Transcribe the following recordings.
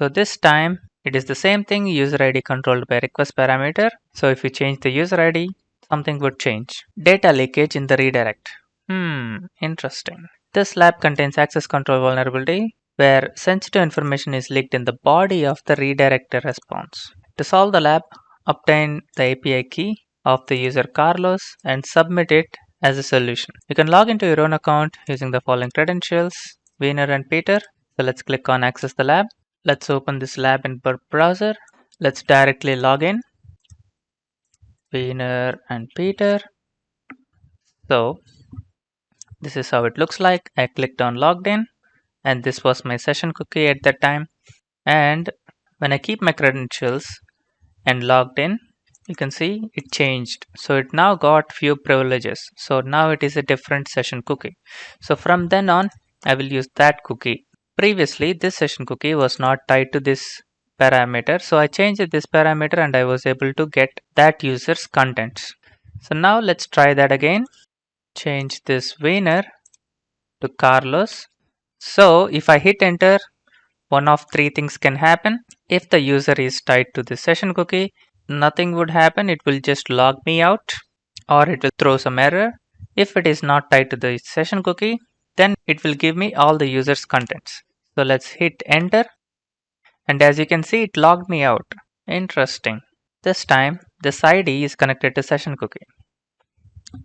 So this time it is the same thing, user ID controlled by request parameter. So if you change the user ID, something would change. Data leakage in the redirect. Interesting. This lab contains access control vulnerability where sensitive information is leaked in the body of the redirected response. To solve the lab, obtain the API key of the user Carlos and submit it as a solution. You can log into your own account using the following credentials, Wiener and Peter. So let's click on access the lab. Let's open this lab in browser. Let's directly log in, Wiener and Peter. So this is how it looks like. I clicked on logged in and this was my session cookie at that time. And when I keep my credentials and logged in, you can see it changed. So it now got few privileges. So now it is a different session cookie. So from then on, I will use that cookie. Previously, this session cookie was not tied to this parameter. So I changed this parameter and I was able to get that user's contents. So now let's try that again. Change this Wiener to Carlos. So if I hit enter, one of three things can happen. If the user is tied to the session cookie, nothing would happen. It will just log me out or it will throw some error. If it is not tied to the session cookie, then it will give me all the user's contents. So let's hit enter. And as you can see, it logged me out. Interesting. This time, this ID is connected to session cookie.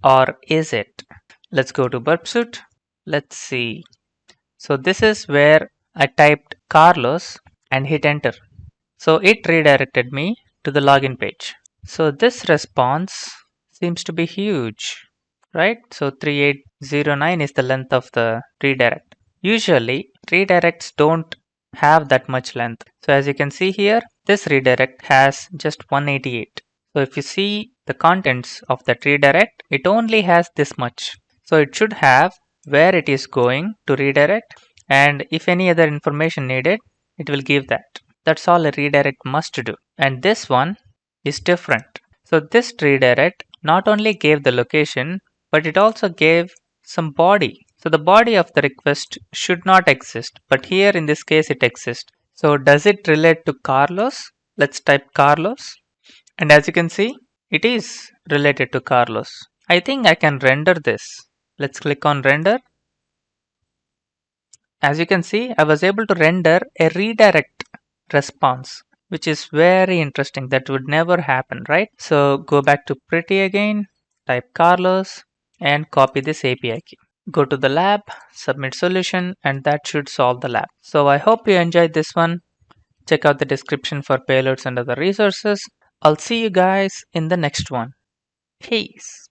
Or is it? Let's go to burp suite. Let's see. So this is where I typed Carlos and hit enter. So it redirected me to the login page. So this response seems to be huge, right? So 3809 is the length of the redirect. Usually redirects don't have that much length. So as you can see here, this redirect has just 188. So if you see the contents of that redirect, it only has this much. So it should have where it is going to redirect, and if any other information needed, it will give that. That's all a redirect must do. And this one is different. So this redirect not only gave the location, but it also gave some body. So the body of the request should not exist, but here in this case it exists. So does it relate to Carlos? Let's type Carlos. And as you can see, it is related to Carlos. I think I can render this. Let's click on render. As you can see, I was able to render a redirect response, which is very interesting. That would never happen, right? So go back to Pretty again, type Carlos and copy this API key. Go to the lab, submit solution, and that should solve the lab. So I hope you enjoyed this one. Check out the description for payloads and other resources. I'll see you guys in the next one. Peace.